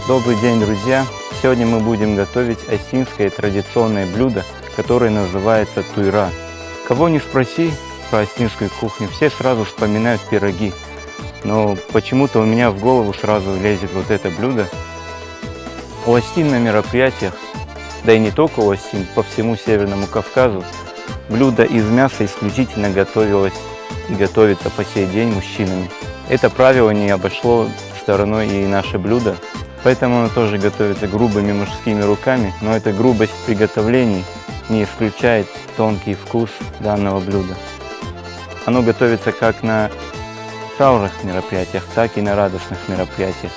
Добрый день, друзья! Сегодня мы будем готовить осетинское традиционное блюдо, которое называется туйра. Кого не спроси про осетинскую кухню, все сразу вспоминают пироги. Но почему-то у меня в голову сразу лезет вот это блюдо. У осетин на мероприятиях, да и не только у осетин, по всему Северному Кавказу, блюдо из мяса исключительно готовилось и готовится по сей день мужчинами. Это правило не обошло стороной и наше блюдо, поэтому оно тоже готовится грубыми мужскими руками, но эта грубость в приготовлении не исключает тонкий вкус данного блюда. Оно готовится как на траурных мероприятиях, так и на радостных мероприятиях.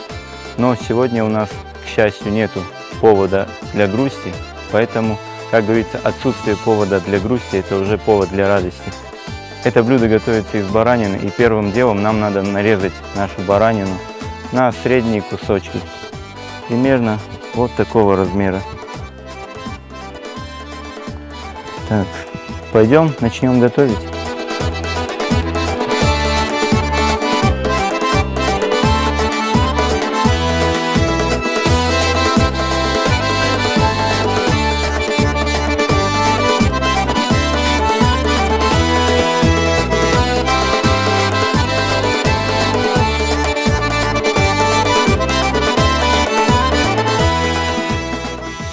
Но сегодня у нас, к счастью, нету повода для грусти, поэтому, как говорится, отсутствие повода для грусти – это уже повод для радости. Это блюдо готовится из баранины, и первым делом нам надо нарезать нашу баранину на средние кусочки, примерно вот такого размера. Так, пойдем, начнем готовить.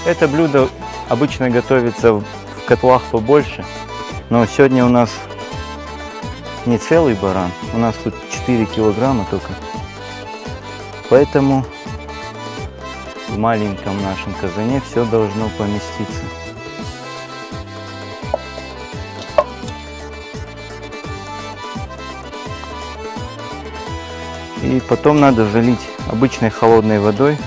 Это блюдо обычно готовится в котлах побольше, но сегодня у нас не целый баран, у нас тут 4 килограмма только. Поэтому в маленьком нашем казане все должно поместиться. И потом надо залить обычной холодной водой.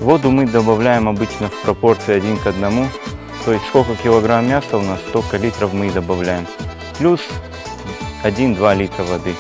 Воду мы добавляем обычно в пропорции 1 к 1, то есть сколько килограмм мяса у нас, столько литров мы и добавляем. Плюс 1-2 литра воды.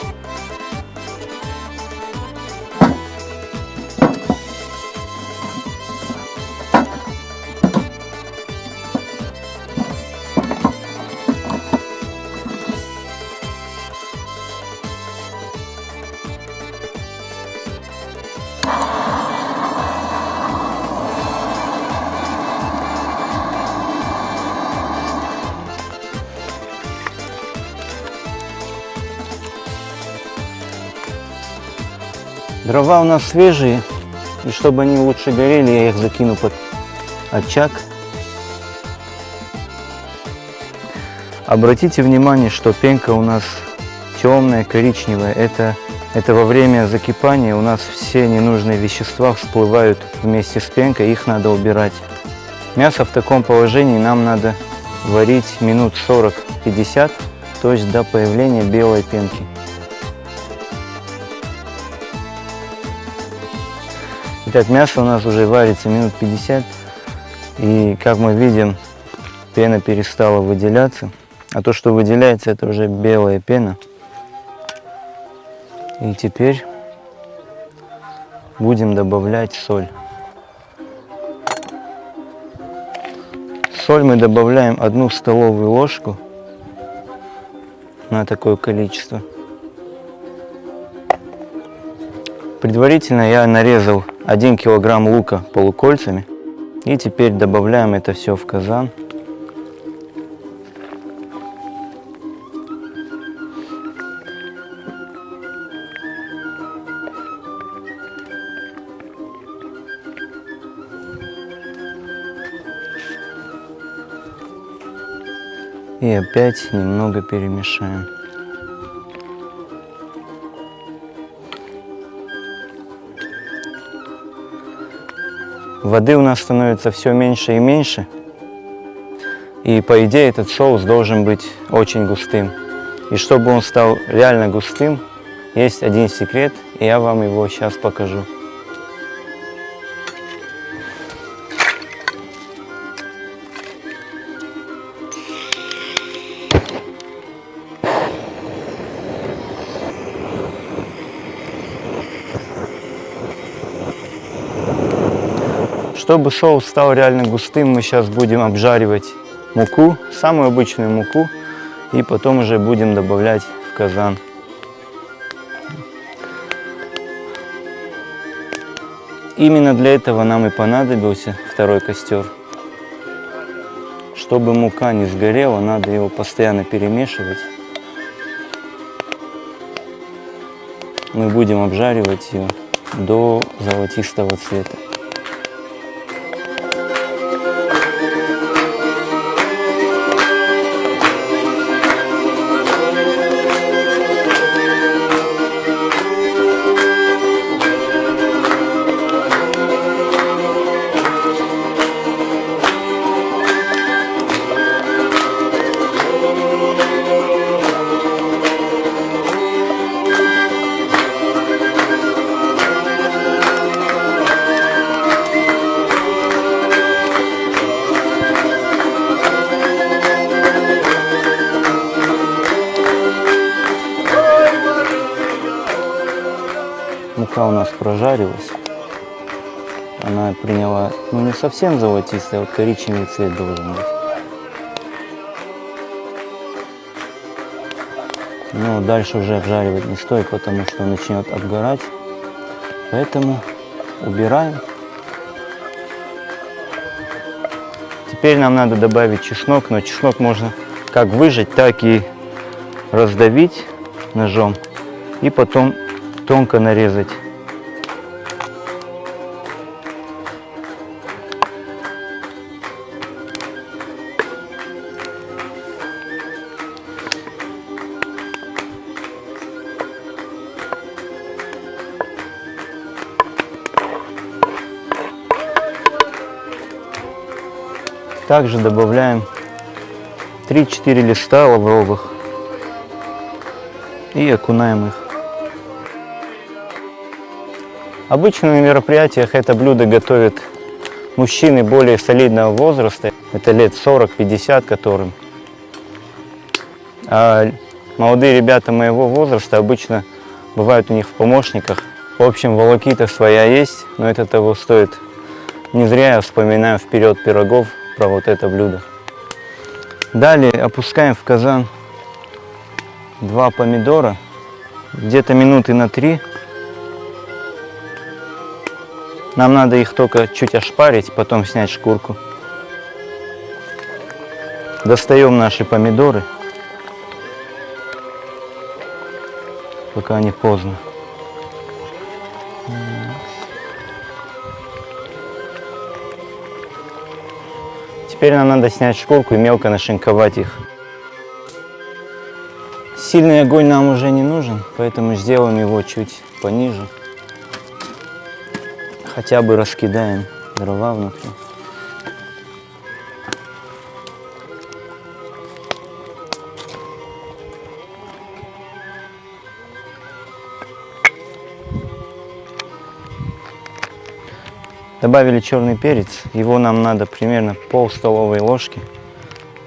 Дрова у нас свежие, и чтобы они лучше горели, я их закину под очаг. Обратите внимание, что пенка у нас темная, коричневая. Это во время закипания у нас все ненужные вещества всплывают вместе с пенкой, их надо убирать. Мясо в таком положении нам надо варить минут 40-50, то есть до появления белой пенки. Итак, мясо у нас уже варится минут 50, и как мы видим, пена перестала выделяться, а то, что выделяется, это уже белая пена. И теперь будем добавлять соль. Соль мы добавляем 1 столовую ложку на такое количество. Предварительно я нарезал 1 килограмм лука полукольцами. И теперь добавляем это все в казан. И опять немного перемешаем. Воды у нас становится все меньше и меньше. И по идее этот соус должен быть очень густым. И чтобы он стал реально густым, есть один секрет, и я вам его сейчас покажу. Чтобы соус стал реально густым, мы сейчас будем обжаривать муку, самую обычную муку, и потом уже будем добавлять в казан. Именно для этого нам и понадобился второй костер. Чтобы мука не сгорела, надо его постоянно перемешивать. Мы будем обжаривать ее до золотистого цвета. Мука у нас прожарилась. Она приняла, ну, не совсем золотистый, а вот коричневый цвет должен быть. Но дальше уже обжаривать не стоит, потому что он начнет обгорать. Поэтому убираем. Теперь нам надо добавить чеснок, но чеснок можно как выжать, так и раздавить ножом и потом тонко нарезать. Также добавляем 3-4 листа лавровых и окунаем их. Обычно на мероприятиях это блюдо готовят мужчины более солидного возраста, это лет 40-50 которым. А молодые ребята моего возраста обычно бывают у них в помощниках. В общем, волокита своя есть, но это того стоит. Не зря я вспоминаю вперед пирогов про вот это блюдо. Далее опускаем в казан 2 помидора, где-то минуты на 3. Нам надо их только чуть ошпарить, потом снять шкурку. Достаем наши помидоры, пока не поздно. Теперь нам надо снять шкурку и мелко нашинковать их. Сильный огонь нам уже не нужен, поэтому сделаем его чуть пониже. Хотя бы раскидаем дрова внутри. Добавили черный перец, его нам надо примерно пол столовой ложки,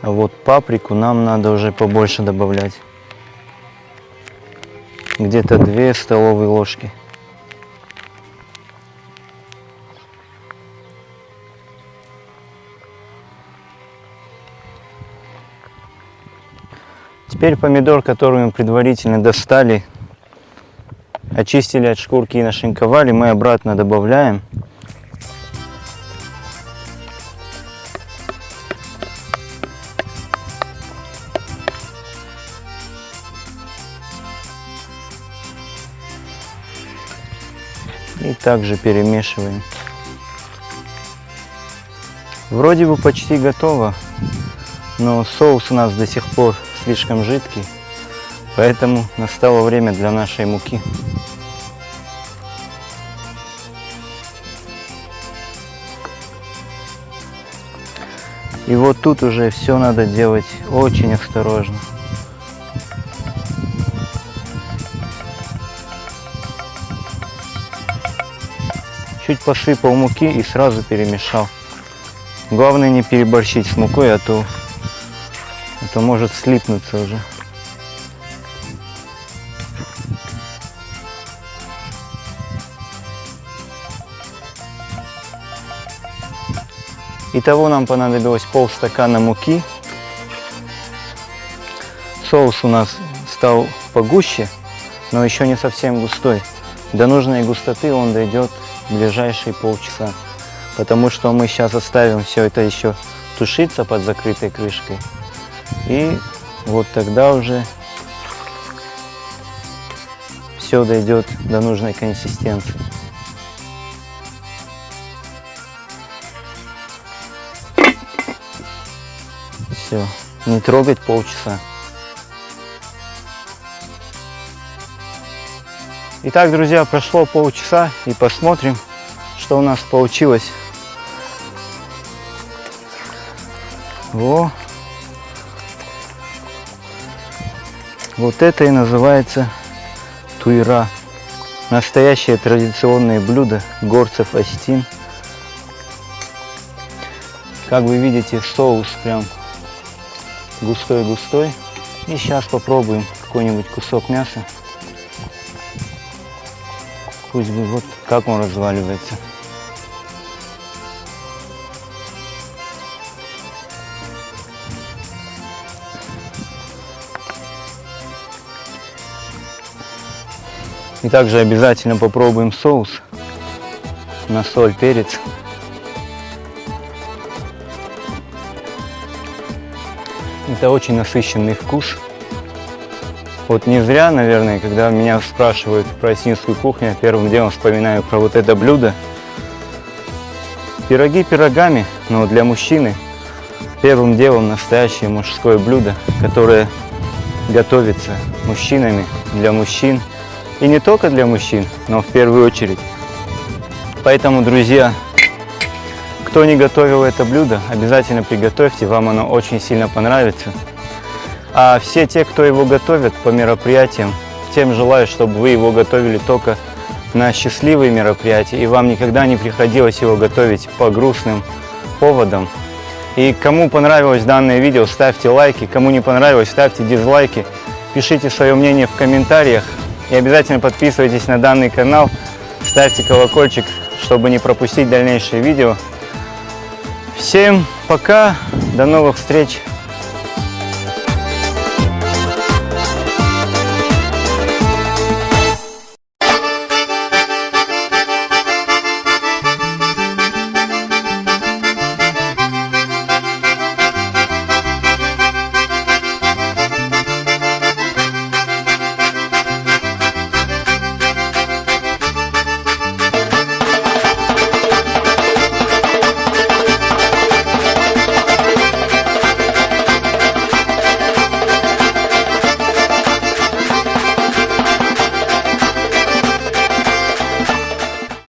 а вот паприку нам надо уже побольше добавлять, где-то 2 столовые ложки. Теперь помидор, который мы предварительно достали, очистили от шкурки и нашинковали, мы обратно добавляем. И также перемешиваем. Вроде бы почти готово, но соус у нас до сих пор слишком жидкий, поэтому настало время для нашей муки. И вот тут уже все надо делать очень осторожно. Чуть посыпал муки и сразу перемешал. Главное не переборщить с мукой, а то может слипнуться уже. Итого нам понадобилось полстакана муки, соус у нас стал погуще, но еще не совсем густой. До нужной густоты он дойдет в ближайшие полчаса, потому что мы сейчас оставим все это еще тушиться под закрытой крышкой. И вот тогда уже все дойдет до нужной консистенции. Все, не трогать полчаса. Итак, друзья, прошло полчаса, и посмотрим, что у нас получилось. Вот это и называется туйра. Настоящее традиционное блюдо горцев Остин. Как вы видите, соус прям густой-густой. И сейчас попробуем какой-нибудь кусок мяса. Пусть бы вот как он разваливается. И также обязательно попробуем соус на соль, перец. Это очень насыщенный вкус. Вот не зря, наверное, когда меня спрашивают про остинскую кухню, первым делом вспоминаю про вот это блюдо. Пироги пирогами, но для мужчины первым делом настоящее мужское блюдо, которое готовится мужчинами для мужчин. И не только для мужчин, но в первую очередь. Поэтому, друзья, кто не готовил это блюдо, обязательно приготовьте, вам оно очень сильно понравится. А все те, кто его готовят по мероприятиям, тем желаю, чтобы вы его готовили только на счастливые мероприятия, и вам никогда не приходилось его готовить по грустным поводам. И кому понравилось данное видео, ставьте лайки, кому не понравилось, ставьте дизлайки, пишите свое мнение в комментариях и обязательно подписывайтесь на данный канал, ставьте колокольчик, чтобы не пропустить дальнейшие видео. Всем пока, до новых встреч!